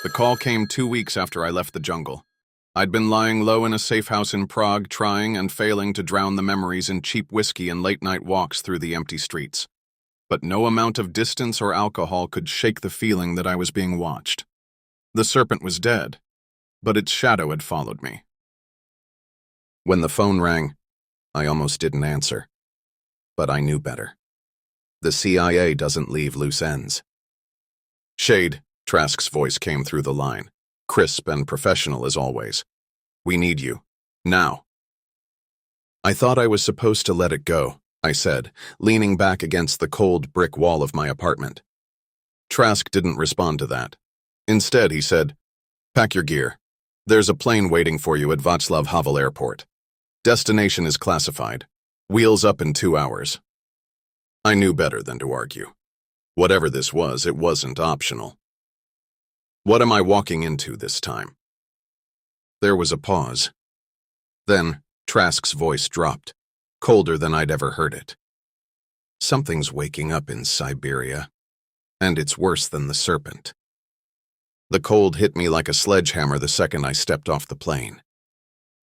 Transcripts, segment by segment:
The call came 2 weeks after I left the jungle. I'd been lying low in a safe house in Prague, trying and failing to drown the memories in cheap whiskey and late-night walks through the empty streets. But no amount of distance or alcohol could shake the feeling that I was being watched. The serpent was dead, but its shadow had followed me. When the phone rang, I almost didn't answer. But I knew better. The CIA doesn't leave loose ends. "Shade," Trask's voice came through the line, crisp and professional as always. "We need you. Now." I thought I was supposed to let it go, I said, leaning back against the cold brick wall of my apartment. Trask didn't respond to that. Instead, he said, "Pack your gear. There's a plane waiting for you at Václav Havel Airport. Destination is classified. Wheels up in 2 hours." I knew better than to argue. Whatever this was, it wasn't optional. What am I walking into this time? There was a pause. Then, Trask's voice dropped, colder than I'd ever heard it. "Something's waking up in Siberia, and it's worse than the serpent." The cold hit me like a sledgehammer the second I stepped off the plane.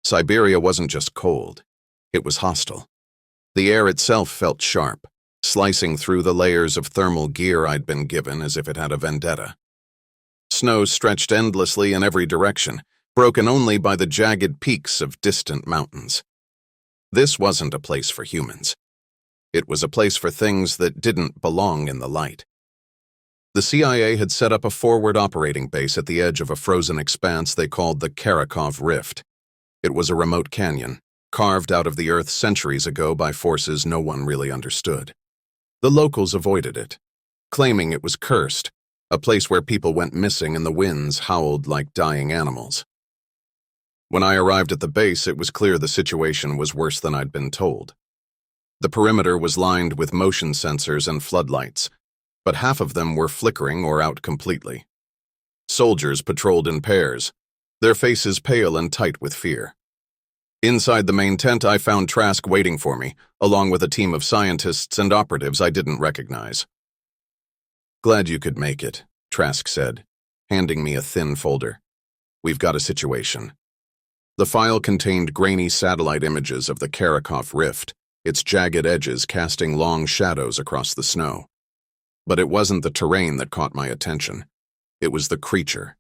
Siberia wasn't just cold, it was hostile. The air itself felt sharp, slicing through the layers of thermal gear I'd been given as if it had a vendetta. Snow stretched endlessly in every direction, broken only by the jagged peaks of distant mountains. This wasn't a place for humans. It was a place for things that didn't belong in the light. The CIA had set up a forward operating base at the edge of a frozen expanse they called the Karakov Rift. It was a remote canyon, carved out of the earth centuries ago by forces no one really understood. The locals avoided it, claiming it was cursed, a place where people went missing and the winds howled like dying animals. When I arrived at the base, it was clear the situation was worse than I'd been told. The perimeter was lined with motion sensors and floodlights, but half of them were flickering or out completely. Soldiers patrolled in pairs, their faces pale and tight with fear. Inside the main tent, I found Trask waiting for me, along with a team of scientists and operatives I didn't recognize. "Glad you could make it," Trask said, handing me a thin folder. "We've got a situation." The file contained grainy satellite images of the Karakov Rift, its jagged edges casting long shadows across the snow. But it wasn't the terrain that caught my attention. It was the creature.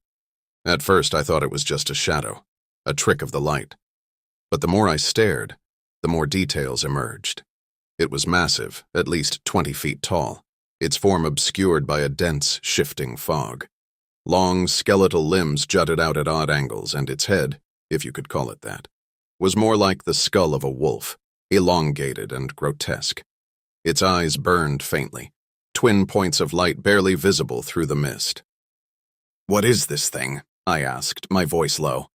At first, I thought it was just a shadow, a trick of the light. But the more I stared, the more details emerged. It was massive, at least 20 feet tall, its form obscured by a dense, shifting fog. Long, skeletal limbs jutted out at odd angles, and its head, if you could call it that, was more like the skull of a wolf, elongated and grotesque. Its eyes burned faintly, twin points of light barely visible through the mist. "What is this thing?" I asked, my voice low.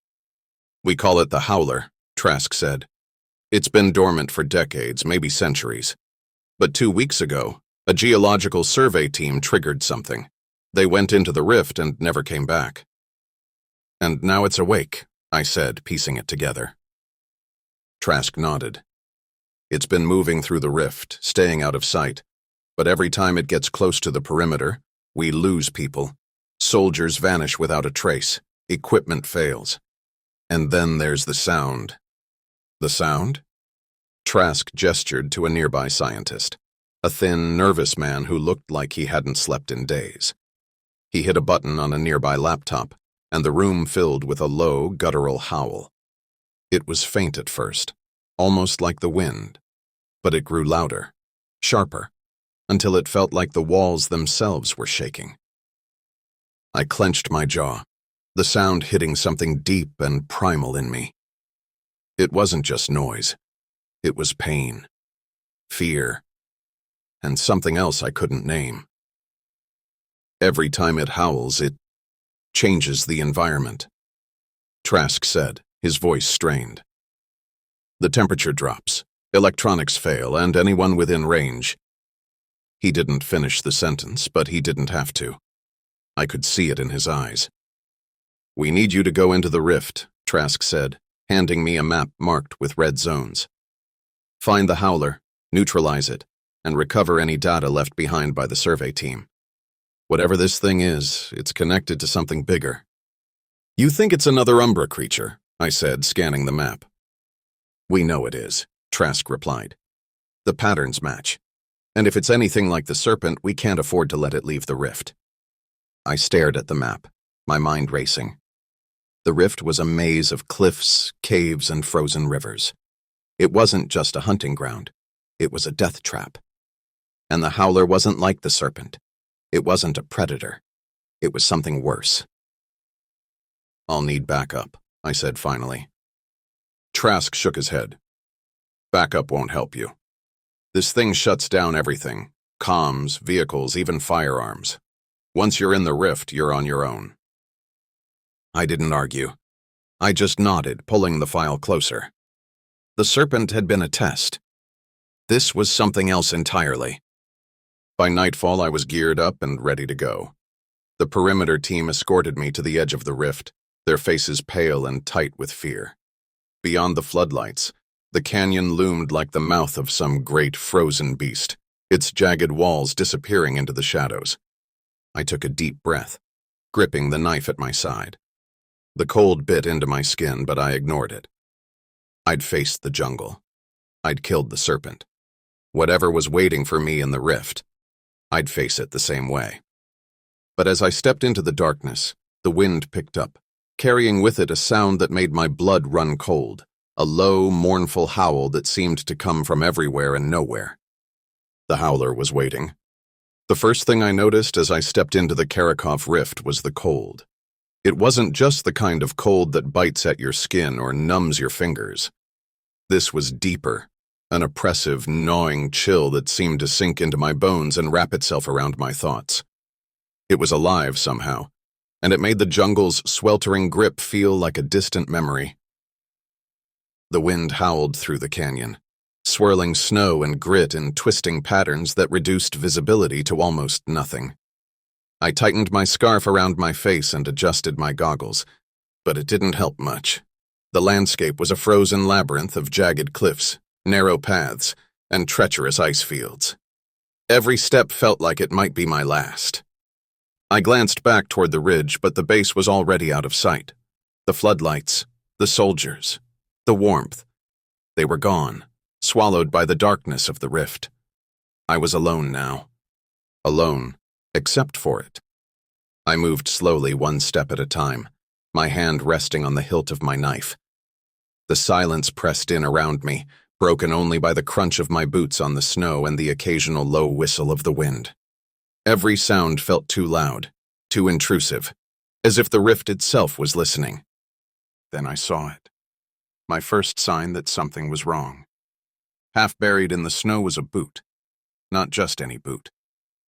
"We call it the Howler," Trask said. "It's been dormant for decades, maybe centuries. But 2 weeks ago, a geological survey team triggered something. They went into the rift and never came back." "And now it's awake," I said, piecing it together. Trask nodded. "It's been moving through the rift, staying out of sight. But every time it gets close to the perimeter, we lose people. Soldiers vanish without a trace. Equipment fails. And then there's the sound." "The sound?" Trask gestured to a nearby scientist, a thin, nervous man who looked like he hadn't slept in days. He hit a button on a nearby laptop, and the room filled with a low, guttural howl. It was faint at first, almost like the wind, but it grew louder, sharper, until it felt like the walls themselves were shaking. I clenched my jaw, the sound hitting something deep and primal in me. It wasn't just noise. It was pain, fear, and something else I couldn't name. "Every time it howls, it changes the environment," Trask said, his voice strained. "The temperature drops, electronics fail, and anyone within range—" He didn't finish the sentence, but he didn't have to. I could see it in his eyes. "We need you to go into the rift," Trask said, handing me a map marked with red zones. "Find the Howler, neutralize it, and recover any data left behind by the survey team. Whatever this thing is, it's connected to something bigger. You think it's another Umbra creature, I said, scanning the map. We know it is, Trask replied. The patterns match. And if it's anything like the Serpent, we can't afford to let it leave the rift. I stared at the map, my mind racing. The rift was a maze of cliffs, caves, and frozen rivers. It wasn't just a hunting ground. It was a death trap. And the Howler wasn't like the Serpent. It wasn't a predator. It was something worse. I'll need backup, I said finally. Trask shook his head. Backup won't help you. This thing shuts down everything. Comms, vehicles, even firearms. Once you're in the rift, you're on your own. I didn't argue. I just nodded, pulling the file closer. The Serpent had been a test. This was something else entirely. By nightfall, I was geared up and ready to go. The perimeter team escorted me to the edge of the rift, their faces pale and tight with fear. Beyond the floodlights, the canyon loomed like the mouth of some great frozen beast, its jagged walls disappearing into the shadows. I took a deep breath, gripping the knife at my side. The cold bit into my skin, but I ignored it. I'd faced the jungle. I'd killed the Serpent. Whatever was waiting for me in the rift, I'd face it the same way. But as I stepped into the darkness, the wind picked up, carrying with it a sound that made my blood run cold, a low, mournful howl that seemed to come from everywhere and nowhere. The Howler was waiting. The first thing I noticed as I stepped into the Karakov rift was the cold. It wasn't just the kind of cold that bites at your skin or numbs your fingers. This was deeper, an oppressive, gnawing chill that seemed to sink into my bones and wrap itself around my thoughts. It was alive somehow, and it made the jungle's sweltering grip feel like a distant memory. The wind howled through the canyon, swirling snow and grit in twisting patterns that reduced visibility to almost nothing. I tightened my scarf around my face and adjusted my goggles, but it didn't help much. The landscape was a frozen labyrinth of jagged cliffs, narrow paths, and treacherous ice fields. Every step felt like it might be my last. I glanced back toward the ridge, but the base was already out of sight. The floodlights, the soldiers, the warmth. They were gone, swallowed by the darkness of the rift. I was alone now. Alone, except for it. I moved slowly, one step at a time, my hand resting on the hilt of my knife. The silence pressed in around me, broken only by the crunch of my boots on the snow and the occasional low whistle of the wind. Every sound felt too loud, too intrusive, as if the rift itself was listening. Then I saw it. My first sign that something was wrong. Half buried in the snow was a boot. Not just any boot.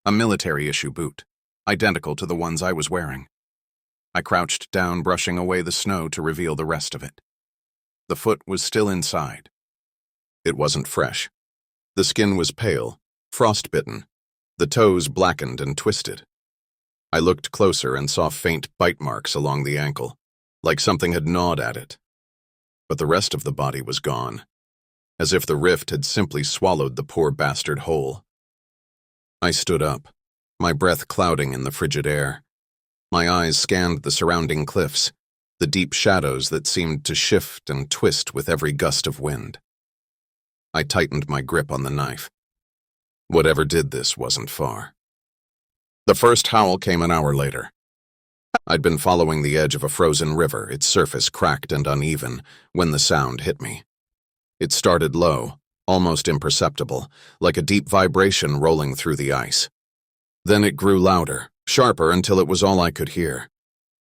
A military-issue boot, identical to the ones I was wearing. I crouched down, brushing away the snow to reveal the rest of it. The foot was still inside. It wasn't fresh. The skin was pale, frostbitten, the toes blackened and twisted. I looked closer and saw faint bite marks along the ankle, like something had gnawed at it. But the rest of the body was gone, as if the rift had simply swallowed the poor bastard whole. I stood up, my breath clouding in the frigid air. My eyes scanned the surrounding cliffs, the deep shadows that seemed to shift and twist with every gust of wind. I tightened my grip on the knife. Whatever did this wasn't far. The first howl came an hour later. I'd been following the edge of a frozen river, its surface cracked and uneven, when the sound hit me. It started low, almost imperceptible, like a deep vibration rolling through the ice. Then it grew louder, sharper until it was all I could hear.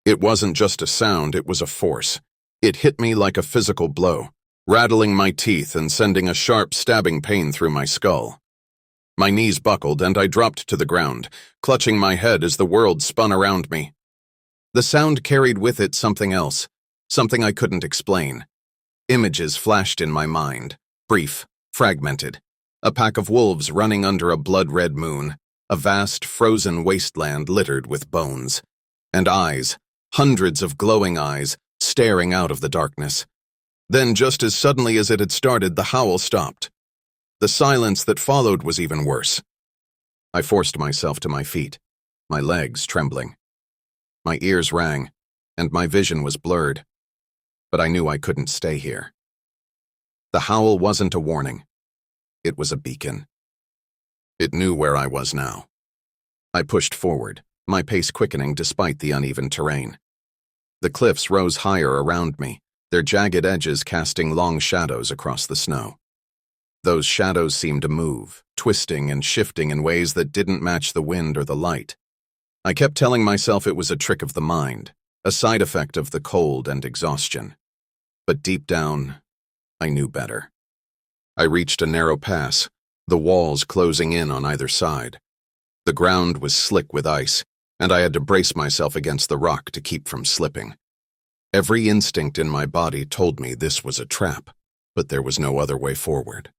It wasn't just a sound, it was a force. It hit me like a physical blow, rattling my teeth and sending a sharp, stabbing pain through my skull. My knees buckled and I dropped to the ground, clutching my head as the world spun around me. The sound carried with it something else, something I couldn't explain. Images flashed in my mind, brief, fragmented. A pack of wolves running under a blood-red moon, a vast, frozen wasteland littered with bones. And eyes, hundreds of glowing eyes, staring out of the darkness. Then, just as suddenly as it had started, the howl stopped. The silence that followed was even worse. I forced myself to my feet, my legs trembling. My ears rang, and my vision was blurred. But I knew I couldn't stay here. The howl wasn't a warning. It was a beacon. It knew where I was now. I pushed forward, my pace quickening despite the uneven terrain. The cliffs rose higher around me, their jagged edges casting long shadows across the snow. Those shadows seemed to move, twisting and shifting in ways that didn't match the wind or the light. I kept telling myself it was a trick of the mind, a side effect of the cold and exhaustion. But deep down, I knew better. I reached a narrow pass, the walls closing in on either side. The ground was slick with ice, and I had to brace myself against the rock to keep from slipping. Every instinct in my body told me this was a trap, but there was no other way forward.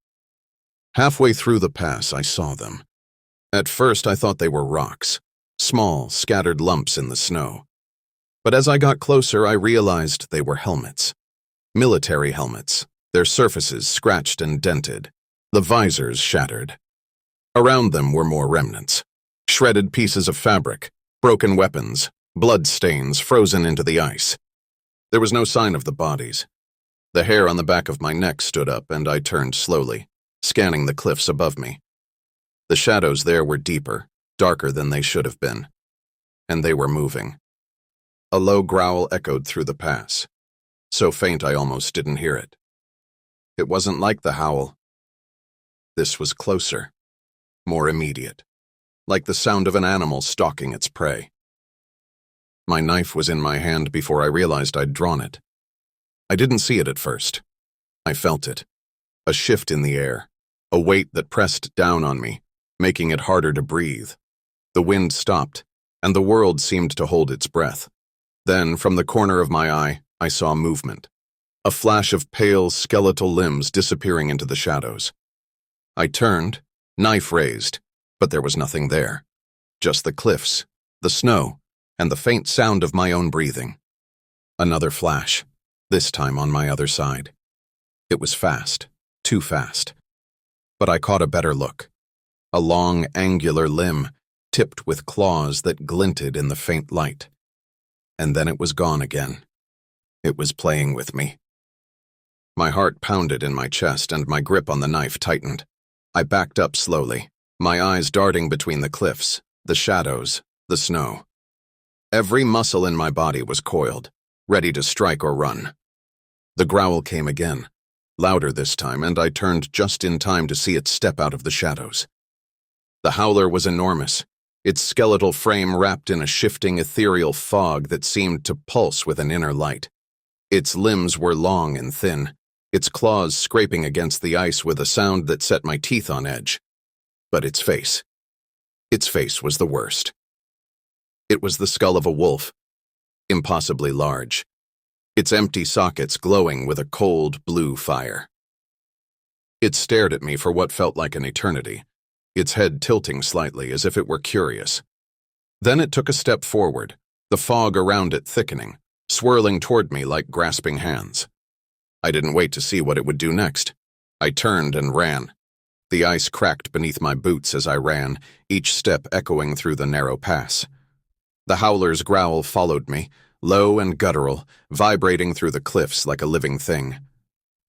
Halfway through the pass, I saw them. At first, I thought they were rocks, small, scattered lumps in the snow. But as I got closer, I realized they were helmets. Military helmets, their surfaces scratched and dented, the visors shattered. Around them were more remnants, shredded pieces of fabric, broken weapons, blood stains frozen into the ice. There was no sign of the bodies. The hair on the back of my neck stood up, and I turned slowly, scanning the cliffs above me. The shadows there were deeper, darker than they should have been. And they were moving. A low growl echoed through the pass, so faint I almost didn't hear it. It wasn't like the howl. This was closer, more immediate, like the sound of an animal stalking its prey. My knife was in my hand before I realized I'd drawn it. I didn't see it at first. I felt it, a shift in the air, a weight that pressed down on me, making it harder to breathe. The wind stopped, and the world seemed to hold its breath. Then, from the corner of my eye, I saw movement. A flash of pale, skeletal limbs disappearing into the shadows. I turned, knife raised, but there was nothing there. Just the cliffs, the snow, and the faint sound of my own breathing. Another flash, this time on my other side. It was fast, too fast. But I caught a better look. A long, angular limb, tipped with claws that glinted in the faint light. And then it was gone again. It was playing with me. My heart pounded in my chest and my grip on the knife tightened. I backed up slowly, my eyes darting between the cliffs, the shadows, the snow. Every muscle in my body was coiled, ready to strike or run. The growl came again, louder this time, and I turned just in time to see it step out of the shadows. The Howler was enormous, its skeletal frame wrapped in a shifting ethereal fog that seemed to pulse with an inner light. Its limbs were long and thin, its claws scraping against the ice with a sound that set my teeth on edge. But its face was the worst. It was the skull of a wolf, impossibly large, its empty sockets glowing with a cold blue fire. It stared at me for what felt like an eternity, its head tilting slightly as if it were curious. Then it took a step forward, the fog around it thickening, swirling toward me like grasping hands. I didn't wait to see what it would do next. I turned and ran. The ice cracked beneath my boots as I ran, each step echoing through the narrow pass. The Howler's growl followed me, low and guttural, vibrating through the cliffs like a living thing.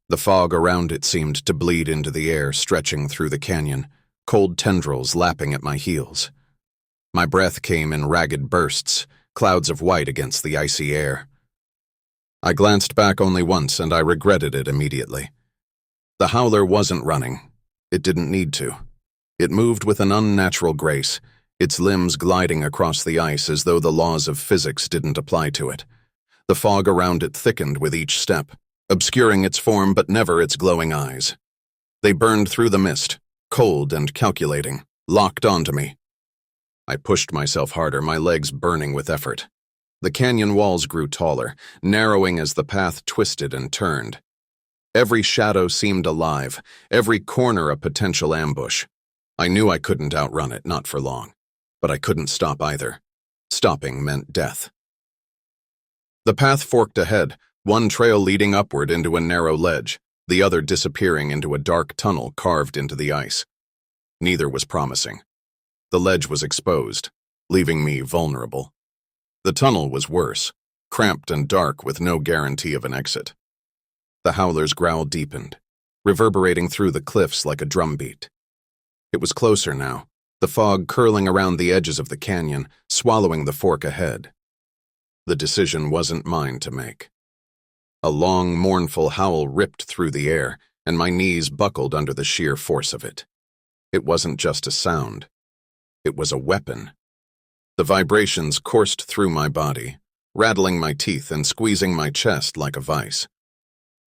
The fog around it seemed to bleed into the air, stretching through the canyon, cold tendrils lapping at my heels. My breath came in ragged bursts, clouds of white against the icy air. I glanced back only once, and I regretted it immediately. The Howler wasn't running. It didn't need to. It moved with an unnatural grace, its limbs gliding across the ice as though the laws of physics didn't apply to it. The fog around it thickened with each step, obscuring its form but never its glowing eyes. They burned through the mist, cold and calculating, locked onto me. I pushed myself harder, my legs burning with effort. The canyon walls grew taller, narrowing as the path twisted and turned. Every shadow seemed alive, every corner a potential ambush. I knew I couldn't outrun it, not for long. But I couldn't stop either. Stopping meant death. The path forked ahead, one trail leading upward into a narrow ledge, the other disappearing into a dark tunnel carved into the ice. Neither was promising. The ledge was exposed, leaving me vulnerable. The tunnel was worse, cramped and dark with no guarantee of an exit. The Howler's growl deepened, reverberating through the cliffs like a drumbeat. It was closer now, the fog curling around the edges of the canyon, swallowing the fork ahead. The decision wasn't mine to make. A long, mournful howl ripped through the air, and my knees buckled under the sheer force of it. It wasn't just a sound. It was a weapon. The vibrations coursed through my body, rattling my teeth and squeezing my chest like a vice.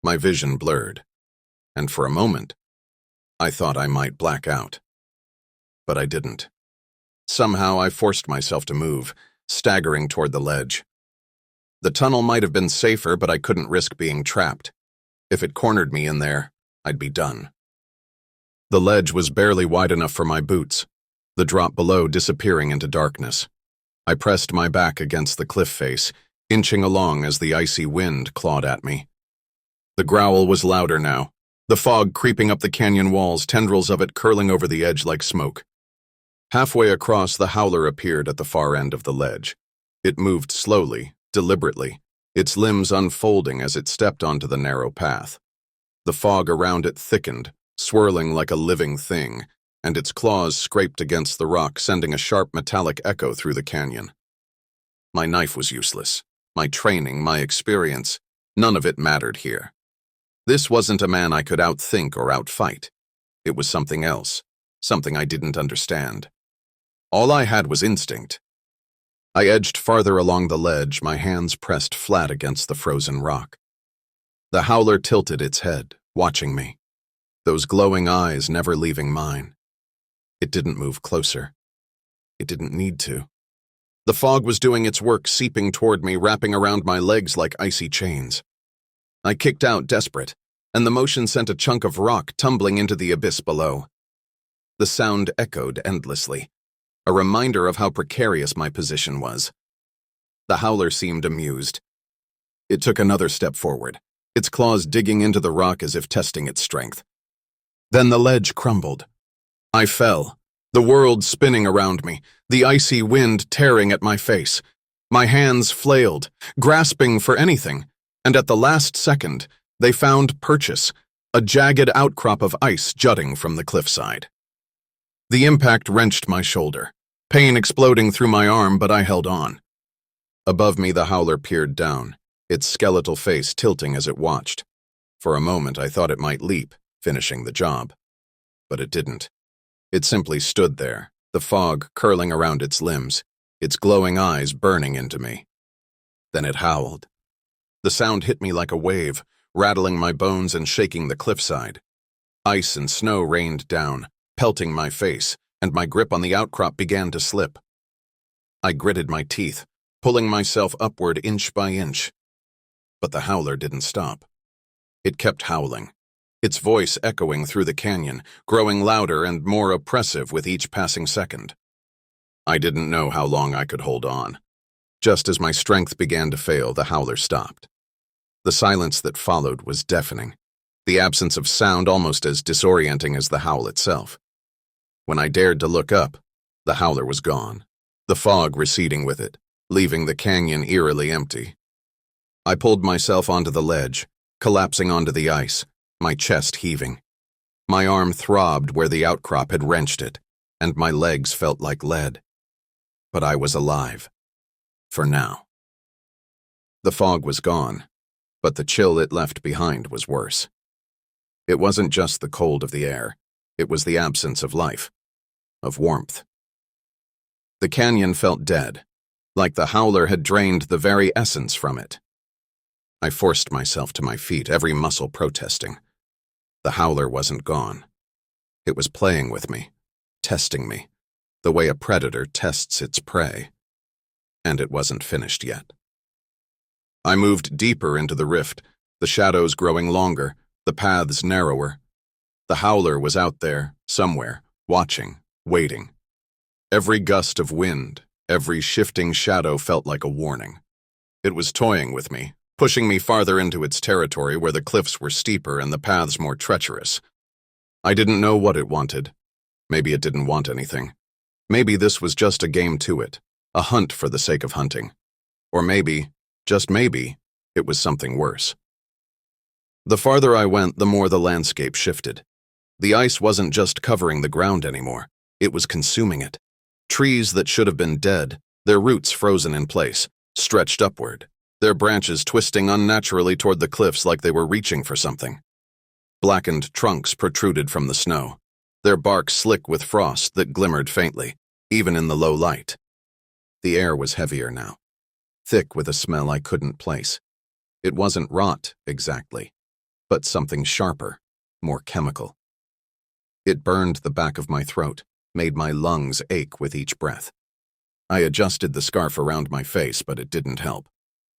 My vision blurred, and for a moment, I thought I might black out. But I didn't. Somehow I forced myself to move, staggering toward the ledge. The tunnel might have been safer, but I couldn't risk being trapped. If it cornered me in there, I'd be done. The ledge was barely wide enough for my boots, the drop below disappearing into darkness. I pressed my back against the cliff face, inching along as the icy wind clawed at me. The growl was louder now, the fog creeping up the canyon walls, tendrils of it curling over the edge like smoke. Halfway across, the Howler appeared at the far end of the ledge. It moved slowly, deliberately, its limbs unfolding as it stepped onto the narrow path. The fog around it thickened, swirling like a living thing, and its claws scraped against the rock, sending a sharp metallic echo through the canyon. My knife was useless. My training, my experience, none of it mattered here. This wasn't a man I could outthink or outfight. It was something else, something I didn't understand. All I had was instinct. I edged farther along the ledge, my hands pressed flat against the frozen rock. The Howler tilted its head, watching me, those glowing eyes never leaving mine. It didn't move closer. It didn't need to. The fog was doing its work, seeping toward me, wrapping around my legs like icy chains. I kicked out, desperate, and the motion sent a chunk of rock tumbling into the abyss below. The sound echoed endlessly, a reminder of how precarious my position was. The Howler seemed amused. It took another step forward, its claws digging into the rock as if testing its strength. Then the ledge crumbled. I fell, the world spinning around me, the icy wind tearing at my face. My hands flailed, grasping for anything, and at the last second, they found purchase, a jagged outcrop of ice jutting from the cliffside. The impact wrenched my shoulder, pain exploding through my arm, but I held on. Above me, the Howler peered down, its skeletal face tilting as it watched. For a moment, I thought it might leap, finishing the job. But it didn't. It simply stood there, the fog curling around its limbs, its glowing eyes burning into me. Then it howled. The sound hit me like a wave, rattling my bones and shaking the cliffside. Ice and snow rained down, pelting my face, and my grip on the outcrop began to slip. I gritted my teeth, pulling myself upward inch by inch. But the Howler didn't stop. It kept howling, its voice echoing through the canyon, growing louder and more oppressive with each passing second. I didn't know how long I could hold on. Just as my strength began to fail, the Howler stopped. The silence that followed was deafening, the absence of sound almost as disorienting as the howl itself. When I dared to look up, the Howler was gone, the fog receding with it, leaving the canyon eerily empty. I pulled myself onto the ledge, collapsing onto the ice, my chest heaving. My arm throbbed where the outcrop had wrenched it, and my legs felt like lead. But I was alive. For now. The fog was gone, but the chill it left behind was worse. It wasn't just the cold of the air, it was the absence of life, of warmth. The canyon felt dead, like the Howler had drained the very essence from it. I forced myself to my feet, every muscle protesting. The Howler wasn't gone. It was playing with me, testing me, the way a predator tests its prey. And it wasn't finished yet. I moved deeper into the rift, the shadows growing longer, the paths narrower. The Howler was out there, somewhere, watching, waiting. Every gust of wind, every shifting shadow felt like a warning. It was toying with me, pushing me farther into its territory where the cliffs were steeper and the paths more treacherous. I didn't know what it wanted. Maybe it didn't want anything. Maybe this was just a game to it, a hunt for the sake of hunting. Or maybe, just maybe, it was something worse. The farther I went, the more the landscape shifted. The ice wasn't just covering the ground anymore, it was consuming it. Trees that should have been dead, their roots frozen in place, stretched upward, their branches twisting unnaturally toward the cliffs like they were reaching for something. Blackened trunks protruded from the snow, their bark slick with frost that glimmered faintly, even in the low light. The air was heavier now, thick with a smell I couldn't place. It wasn't rot, exactly, but something sharper, more chemical. It burned the back of my throat, made my lungs ache with each breath. I adjusted the scarf around my face, but it didn't help.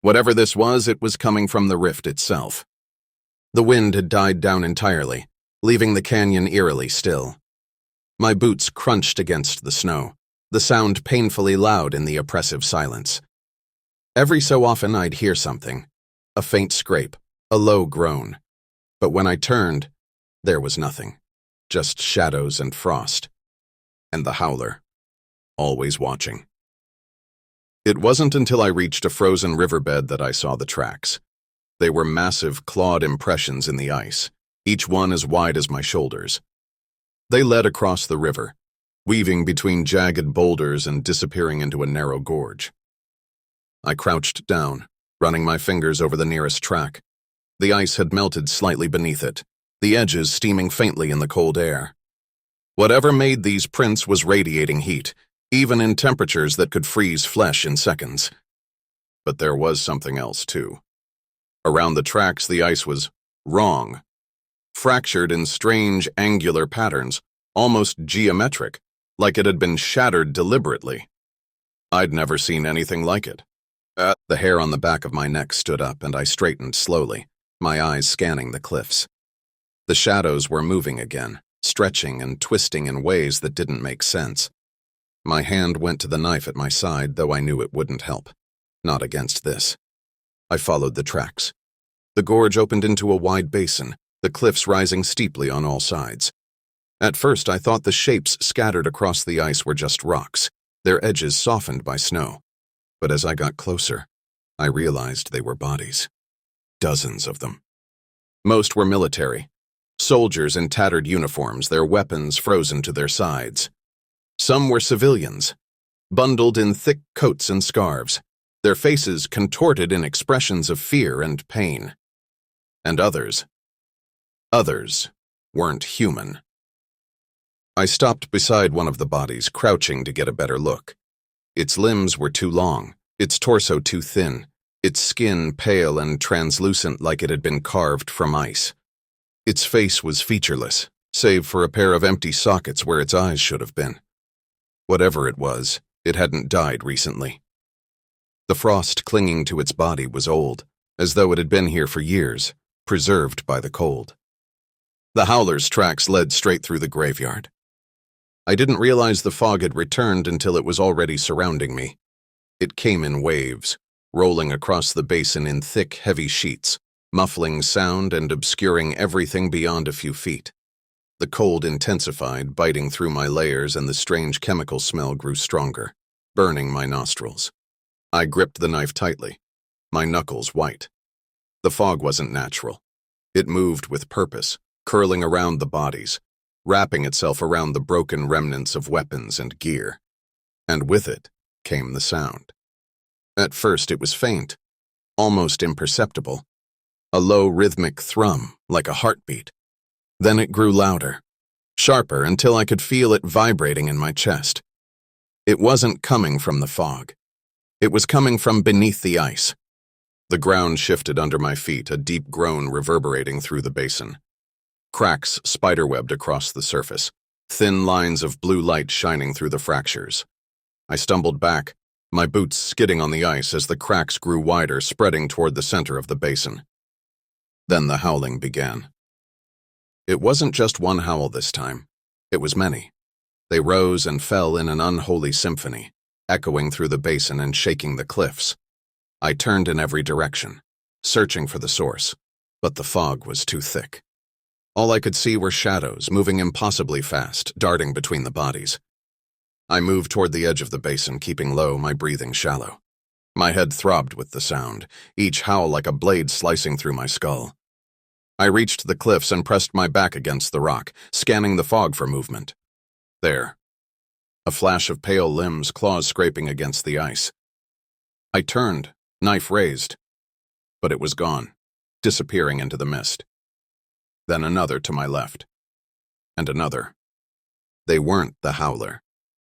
Whatever this was, it was coming from the rift itself. The wind had died down entirely, leaving the canyon eerily still. My boots crunched against the snow, the sound painfully loud in the oppressive silence. Every so often I'd hear something, a faint scrape, a low groan. But when I turned, there was nothing, just shadows and frost. And the Howler, always watching. It wasn't until I reached a frozen riverbed that I saw the tracks. They were massive clawed impressions in the ice, each one as wide as my shoulders. They led across the river, weaving between jagged boulders and disappearing into a narrow gorge. I crouched down, running my fingers over the nearest track. The ice had melted slightly beneath it, the edges steaming faintly in the cold air. Whatever made these prints was radiating heat, even in temperatures that could freeze flesh in seconds. But there was something else, too. Around the tracks, the ice was wrong, fractured in strange angular patterns, almost geometric, like it had been shattered deliberately. I'd never seen anything like it. The hair on the back of my neck stood up, and I straightened slowly, my eyes scanning the cliffs. The shadows were moving again, stretching and twisting in ways that didn't make sense. My hand went to the knife at my side, though I knew it wouldn't help. Not against this. I followed the tracks. The gorge opened into a wide basin, the cliffs rising steeply on all sides. At first, I thought the shapes scattered across the ice were just rocks, their edges softened by snow. But as I got closer, I realized they were bodies. Dozens of them. Most were military, soldiers in tattered uniforms, their weapons frozen to their sides. Some were civilians, bundled in thick coats and scarves, their faces contorted in expressions of fear and pain. And others weren't human. I stopped beside one of the bodies, crouching to get a better look. Its limbs were too long, its torso too thin, its skin pale and translucent like it had been carved from ice. Its face was featureless, save for a pair of empty sockets where its eyes should have been. Whatever it was, it hadn't died recently. The frost clinging to its body was old, as though it had been here for years, preserved by the cold. The Howler's tracks led straight through the graveyard. I didn't realize the fog had returned until it was already surrounding me. It came in waves, rolling across the basin in thick, heavy sheets, muffling sound and obscuring everything beyond a few feet. The cold intensified, biting through my layers, and the strange chemical smell grew stronger, burning my nostrils. I gripped the knife tightly, my knuckles white. The fog wasn't natural. It moved with purpose, curling around the bodies, wrapping itself around the broken remnants of weapons and gear. And with it came the sound. At first it was faint, almost imperceptible, a low rhythmic thrum like a heartbeat. Then it grew louder, sharper until I could feel it vibrating in my chest. It wasn't coming from the fog. It was coming from beneath the ice. The ground shifted under my feet, a deep groan reverberating through the basin. Cracks spiderwebbed across the surface, thin lines of blue light shining through the fractures. I stumbled back, my boots skidding on the ice as the cracks grew wider, spreading toward the center of the basin. Then the howling began. It wasn't just one howl this time. It was many. They rose and fell in an unholy symphony, echoing through the basin and shaking the cliffs. I turned in every direction, searching for the source, but the fog was too thick. All I could see were shadows, moving impossibly fast, darting between the bodies. I moved toward the edge of the basin, keeping low, my breathing shallow. My head throbbed with the sound, each howl like a blade slicing through my skull. I reached the cliffs and pressed my back against the rock, scanning the fog for movement. There. A flash of pale limbs, claws scraping against the ice. I turned, knife raised, but it was gone, disappearing into the mist. Then another to my left. And another. They weren't the Howler.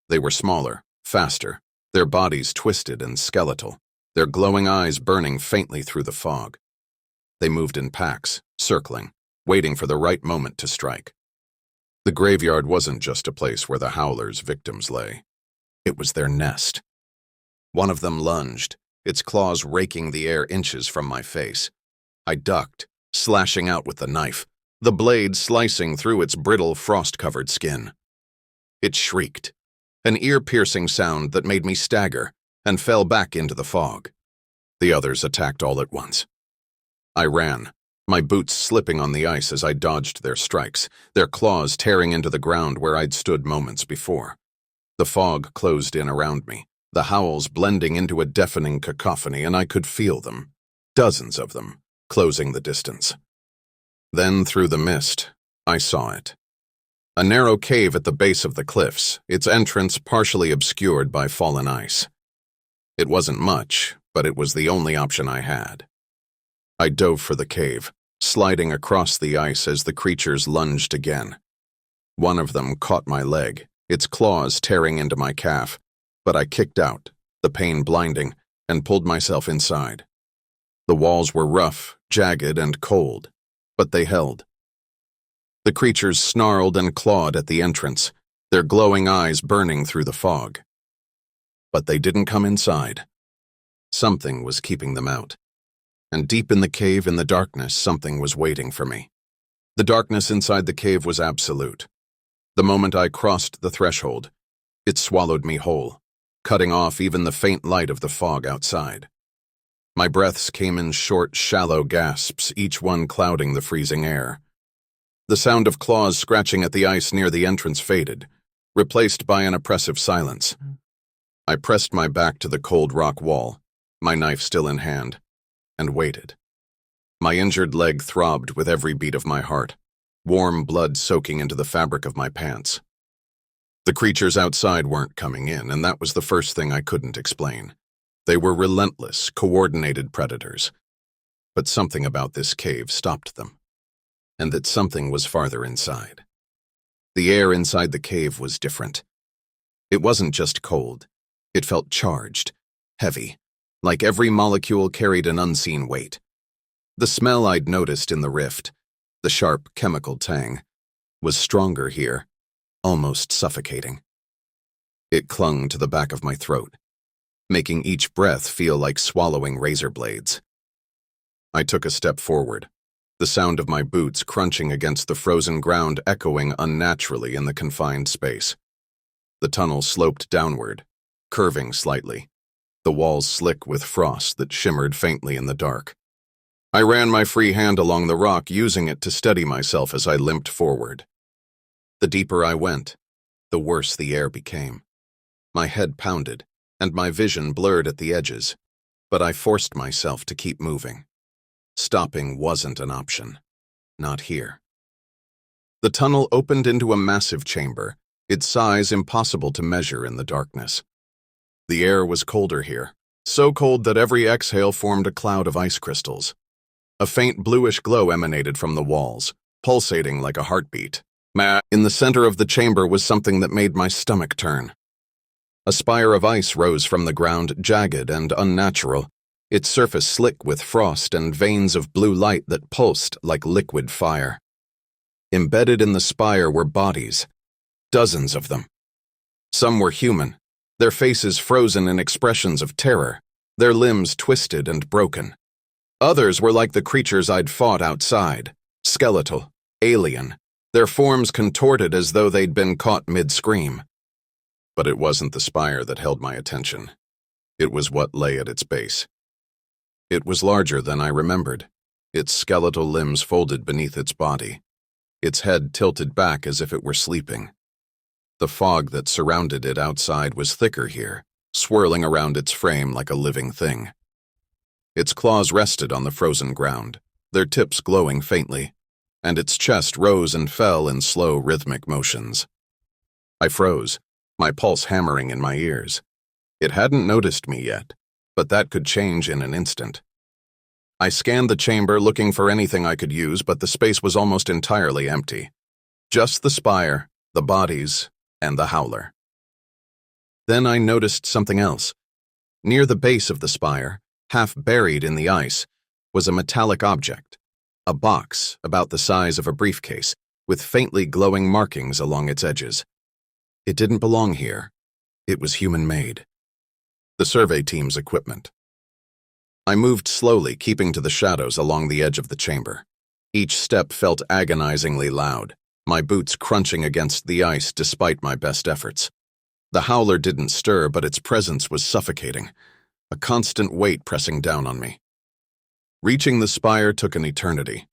They were smaller, faster, their bodies twisted and skeletal, their glowing eyes burning faintly through the fog. They moved in packs, circling, waiting for the right moment to strike. The graveyard wasn't just a place where the Howler's victims lay. It was their nest. One of them lunged, its claws raking the air inches from my face. I ducked, slashing out with the knife, the blade slicing through its brittle, frost-covered skin. It shrieked, an ear-piercing sound that made me stagger and fell back into the fog. The others attacked all at once. I ran, my boots slipping on the ice as I dodged their strikes, their claws tearing into the ground where I'd stood moments before. The fog closed in around me, the howls blending into a deafening cacophony, and I could feel them, dozens of them, closing the distance. Then, through the mist, I saw it. A narrow cave at the base of the cliffs, its entrance partially obscured by fallen ice. It wasn't much, but it was the only option I had. I dove for the cave, sliding across the ice as the creatures lunged again. One of them caught my leg, its claws tearing into my calf, but I kicked out, the pain blinding, and pulled myself inside. The walls were rough, jagged, and cold, but they held. The creatures snarled and clawed at the entrance, their glowing eyes burning through the fog. But they didn't come inside. Something was keeping them out. And deep in the cave in the darkness, something was waiting for me. The darkness inside the cave was absolute. The moment I crossed the threshold, it swallowed me whole, cutting off even the faint light of the fog outside. My breaths came in short, shallow gasps, each one clouding the freezing air. The sound of claws scratching at the ice near the entrance faded, replaced by an oppressive silence. I pressed my back to the cold rock wall, my knife still in hand, and waited. My injured leg throbbed with every beat of my heart, warm blood soaking into the fabric of my pants. The creatures outside weren't coming in, and that was the first thing I couldn't explain. They were relentless, coordinated predators. But something about this cave stopped them. And that something was farther inside. The air inside the cave was different. It wasn't just cold. It felt charged, heavy, like every molecule carried an unseen weight. The smell I'd noticed in the rift, the sharp chemical tang, was stronger here, almost suffocating. It clung to the back of my throat, making each breath feel like swallowing razor blades. I took a step forward, the sound of my boots crunching against the frozen ground echoing unnaturally in the confined space. The tunnel sloped downward, curving slightly, the walls slick with frost that shimmered faintly in the dark. I ran my free hand along the rock, using it to steady myself as I limped forward. The deeper I went, the worse the air became. My head pounded, and my vision blurred at the edges, but I forced myself to keep moving. Stopping wasn't an option. Not here. The tunnel opened into a massive chamber, its size impossible to measure in the darkness. The air was colder here, so cold that every exhale formed a cloud of ice crystals. A faint bluish glow emanated from the walls, pulsating like a heartbeat. In the center of the chamber was something that made my stomach turn. A spire of ice rose from the ground, jagged and unnatural, its surface slick with frost and veins of blue light that pulsed like liquid fire. Embedded in the spire were bodies, dozens of them. Some were human, their faces frozen in expressions of terror, their limbs twisted and broken. Others were like the creatures I'd fought outside, skeletal, alien, their forms contorted as though they'd been caught mid-scream. But it wasn't the spire that held my attention. It was what lay at its base. It was larger than I remembered, its skeletal limbs folded beneath its body, its head tilted back as if it were sleeping. The fog that surrounded it outside was thicker here, swirling around its frame like a living thing. Its claws rested on the frozen ground, their tips glowing faintly, and its chest rose and fell in slow, rhythmic motions. I froze, my pulse hammering in my ears. It hadn't noticed me yet, but that could change in an instant. I scanned the chamber looking for anything I could use, but the space was almost entirely empty. Just the spire, the bodies, and the Howler. Then I noticed something else. Near the base of the spire, half buried in the ice, was a metallic object, a box about the size of a briefcase, with faintly glowing markings along its edges. It didn't belong here. It was human-made. The survey team's equipment. I moved slowly, keeping to the shadows along the edge of the chamber. Each step felt agonizingly loud, my boots crunching against the ice despite my best efforts. The Howler didn't stir, but its presence was suffocating, a constant weight pressing down on me. Reaching the spire took an eternity.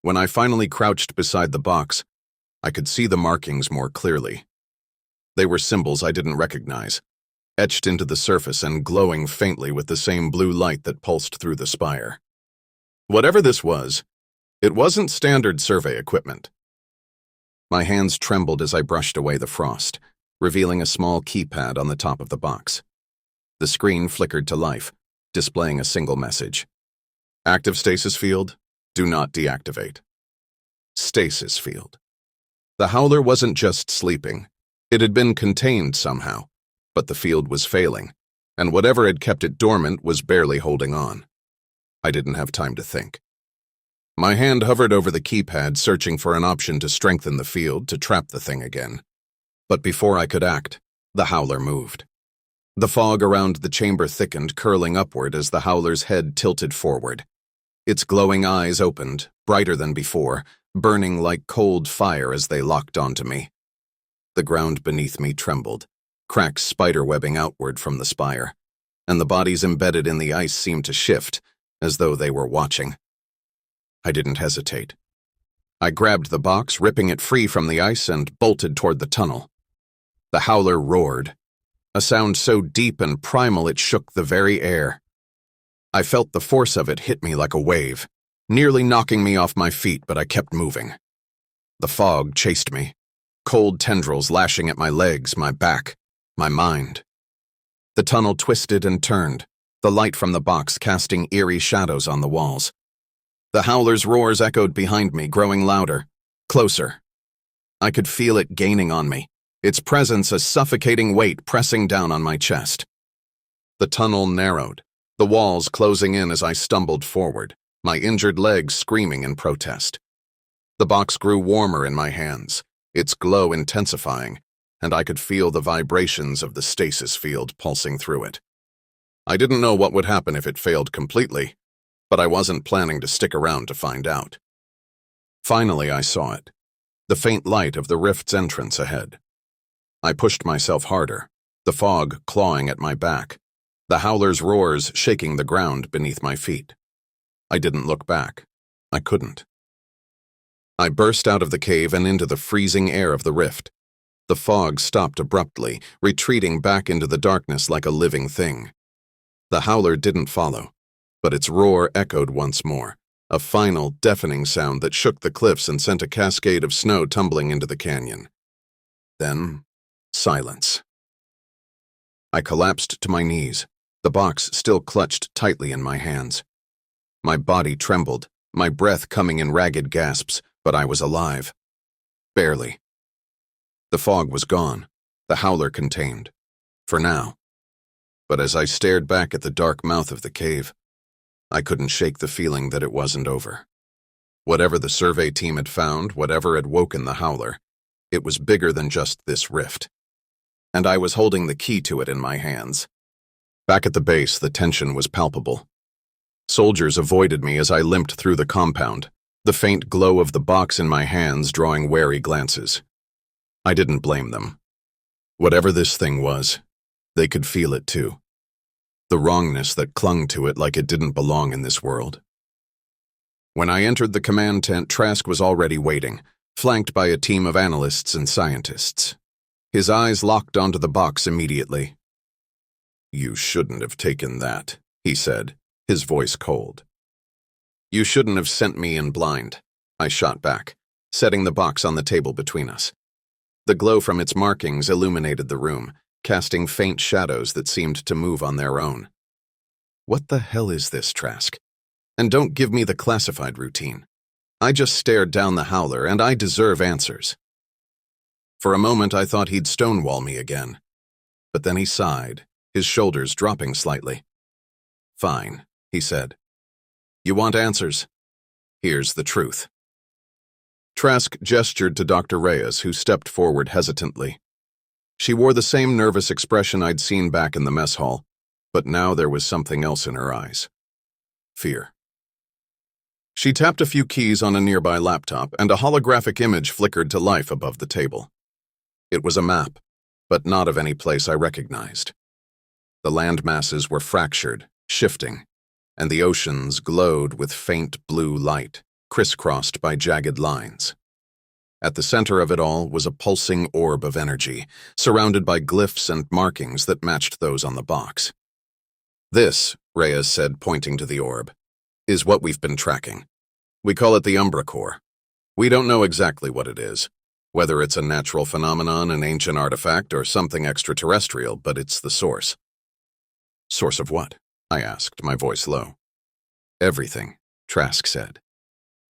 When I finally crouched beside the box, I could see the markings more clearly. They were symbols I didn't recognize, etched into the surface and glowing faintly with the same blue light that pulsed through the spire. Whatever this was, it wasn't standard survey equipment. My hands trembled as I brushed away the frost, revealing a small keypad on the top of the box. The screen flickered to life, displaying a single message. Active stasis field, do not deactivate. Stasis field. The Howler wasn't just sleeping. It had been contained somehow, but the field was failing, and whatever had kept it dormant was barely holding on. I didn't have time to think. My hand hovered over the keypad, searching for an option to strengthen the field to trap the thing again. But before I could act, the Howler moved. The fog around the chamber thickened, curling upward as the Howler's head tilted forward. Its glowing eyes opened, brighter than before, burning like cold fire as they locked onto me. The ground beneath me trembled, cracks spiderwebbing outward from the spire, and the bodies embedded in the ice seemed to shift, as though they were watching. I didn't hesitate. I grabbed the box, ripping it free from the ice, and bolted toward the tunnel. The Howler roared, a sound so deep and primal it shook the very air. I felt the force of it hit me like a wave, nearly knocking me off my feet, but I kept moving. The fog chased me, cold tendrils lashing at my legs, my back, my mind. The tunnel twisted and turned, the light from the box casting eerie shadows on the walls. The Howler's roars echoed behind me, growing louder, closer. I could feel it gaining on me, its presence a suffocating weight pressing down on my chest. The tunnel narrowed, the walls closing in as I stumbled forward, my injured legs screaming in protest. The box grew warmer in my hands, its glow intensifying, and I could feel the vibrations of the stasis field pulsing through it. I didn't know what would happen if it failed completely, but I wasn't planning to stick around to find out. Finally, I saw it, the faint light of the rift's entrance ahead. I pushed myself harder, the fog clawing at my back, the Howler's roars shaking the ground beneath my feet. I didn't look back. I couldn't. I burst out of the cave and into the freezing air of the rift. The fog stopped abruptly, retreating back into the darkness like a living thing. The Howler didn't follow, but its roar echoed once more, a final, deafening sound that shook the cliffs and sent a cascade of snow tumbling into the canyon. Then, silence. I collapsed to my knees, the box still clutched tightly in my hands. My body trembled, my breath coming in ragged gasps, but I was alive. Barely. The fog was gone, the Howler contained. For now. But as I stared back at the dark mouth of the cave, I couldn't shake the feeling that it wasn't over. Whatever the survey team had found, whatever had woken the Howler, it was bigger than just this rift. And I was holding the key to it in my hands. Back at the base, the tension was palpable. Soldiers avoided me as I limped through the compound, the faint glow of the box in my hands drawing wary glances. I didn't blame them. Whatever this thing was, they could feel it too. The wrongness that clung to it like it didn't belong in this world. When I entered the command tent, Trask was already waiting, flanked by a team of analysts and scientists. His eyes locked onto the box immediately. You shouldn't have taken that, he said, his voice cold. You shouldn't have sent me in blind, I shot back, setting the box on the table between us. The glow from its markings illuminated the room, casting faint shadows that seemed to move on their own. What the hell is this, Trask? And don't give me the classified routine. I just stared down the Howler, and I deserve answers. For a moment I thought he'd stonewall me again. But then he sighed, his shoulders dropping slightly. Fine, he said. You want answers? Here's the truth. Trask gestured to Dr. Reyes, who stepped forward hesitantly. She wore the same nervous expression I'd seen back in the mess hall, but now there was something else in her eyes. Fear. She tapped a few keys on a nearby laptop, and a holographic image flickered to life above the table. It was a map, but not of any place I recognized. The land masses were fractured, shifting, and the oceans glowed with faint blue light, crisscrossed by jagged lines. At the center of it all was a pulsing orb of energy, surrounded by glyphs and markings that matched those on the box. This, Reyes said, pointing to the orb, is what we've been tracking. We call it the Umbra Core. We don't know exactly what it is, whether it's a natural phenomenon, an ancient artifact, or something extraterrestrial, but it's the source. Source of what? I asked, my voice low. Everything, Trask said.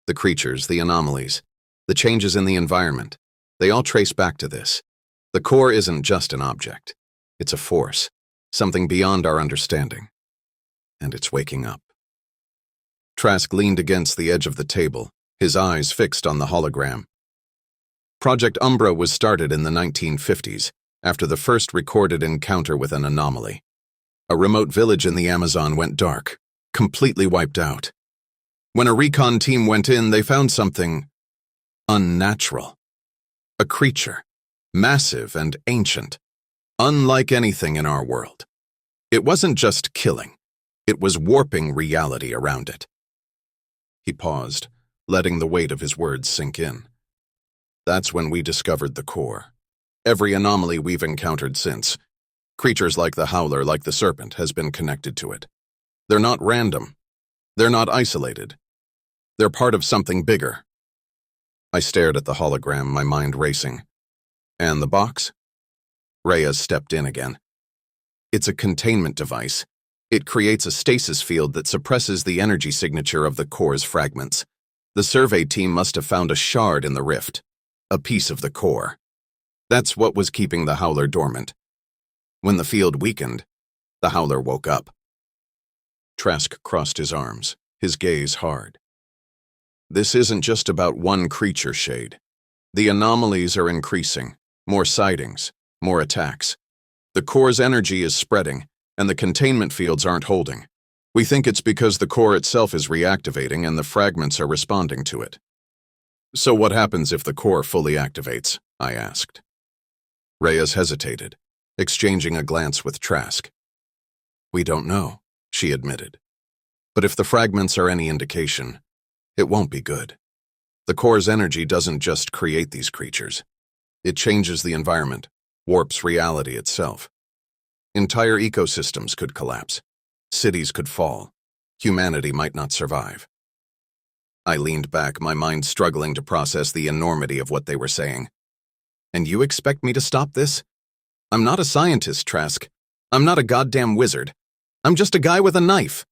The creatures, the anomalies, the changes in the environment, they all trace back to this. The core isn't just an object. It's a force, something beyond our understanding. And it's waking up. Trask leaned against the edge of the table, his eyes fixed on the hologram. Project Umbra was started in the 1950s, after the first recorded encounter with an anomaly. A remote village in the Amazon went dark, completely wiped out. When a recon team went in, they found something unnatural. A creature, massive and ancient, unlike anything in our world. It wasn't just killing, it was warping reality around it. He paused, letting the weight of his words sink in. That's when we discovered the core. Every anomaly we've encountered since, creatures like the Howler, like the Serpent, has been connected to it. They're not random. They're not isolated. They're part of something bigger. I stared at the hologram, my mind racing. And the box? Reyes stepped in again. It's a containment device. It creates a stasis field that suppresses the energy signature of the core's fragments. The survey team must have found a shard in the rift, a piece of the core. That's what was keeping the Howler dormant. When the field weakened, the Howler woke up. Trask crossed his arms, his gaze hard. This isn't just about one creature, Shade. The anomalies are increasing, more sightings, more attacks. The core's energy is spreading, and the containment fields aren't holding. We think it's because the core itself is reactivating and the fragments are responding to it. So what happens if the core fully activates? I asked. Reyes hesitated, exchanging a glance with Trask. We don't know, she admitted. But if the fragments are any indication, it won't be good. The core's energy doesn't just create these creatures. It changes the environment, warps reality itself. Entire ecosystems could collapse. Cities could fall. Humanity might not survive. I leaned back, my mind struggling to process the enormity of what they were saying. And you expect me to stop this? I'm not a scientist, Trask. I'm not a goddamn wizard. I'm just a guy with a knife.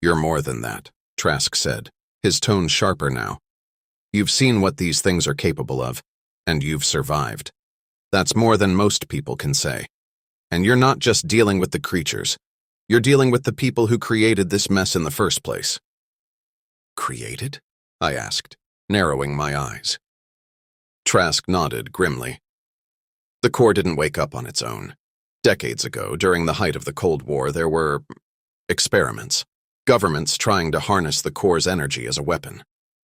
You're more than that, Trask said, his tone sharper now. You've seen what these things are capable of, and you've survived. That's more than most people can say. And you're not just dealing with the creatures. You're dealing with the people who created this mess in the first place. Created? I asked, narrowing my eyes. Trask nodded grimly. The core didn't wake up on its own. Decades ago, during the height of the Cold War, there were experiments. Governments trying to harness the core's energy as a weapon.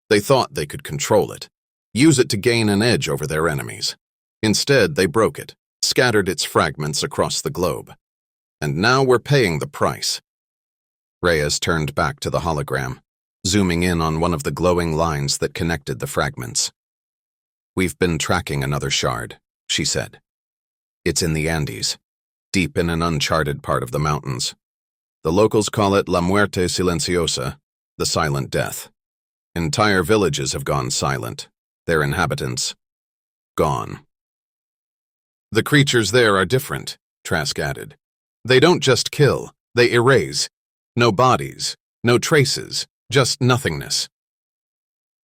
They thought they could control it, use it to gain an edge over their enemies. Instead, they broke it, scattered its fragments across the globe. And now we're paying the price. Reyes turned back to the hologram, zooming in on one of the glowing lines that connected the fragments. We've been tracking another shard, she said. It's in the Andes, deep in an uncharted part of the mountains. The locals call it La Muerte Silenciosa, the silent death. Entire villages have gone silent, their inhabitants gone. The creatures there are different, Trask added. They don't just kill, they erase. No bodies, no traces, just nothingness.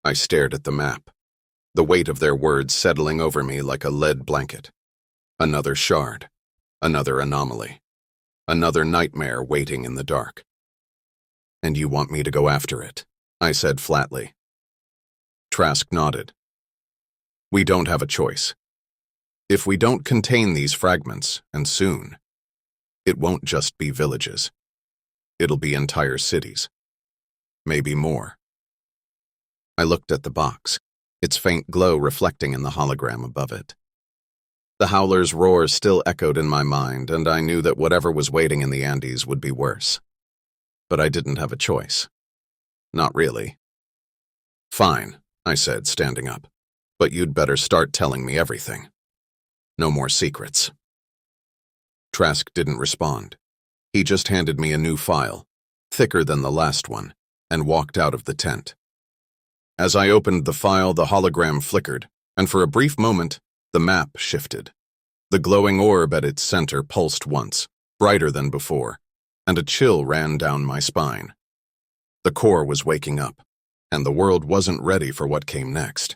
I stared at the map, the weight of their words settling over me like a lead blanket. Another shard, another anomaly, another nightmare waiting in the dark. And you want me to go after it, I said flatly. Trask nodded. We don't have a choice. If we don't contain these fragments, and soon, it won't just be villages. It'll be entire cities. Maybe more. I looked at the box, its faint glow reflecting in the hologram above it. The Howler's roar still echoed in my mind, and I knew that whatever was waiting in the Andes would be worse. But I didn't have a choice. Not really. Fine, I said, standing up. But you'd better start telling me everything. No more secrets. Trask didn't respond. He just handed me a new file, thicker than the last one, and walked out of the tent. As I opened the file, the hologram flickered, and for a brief moment, the map shifted. The glowing orb at its center pulsed once, brighter than before, and a chill ran down my spine. The core was waking up, and the world wasn't ready for what came next.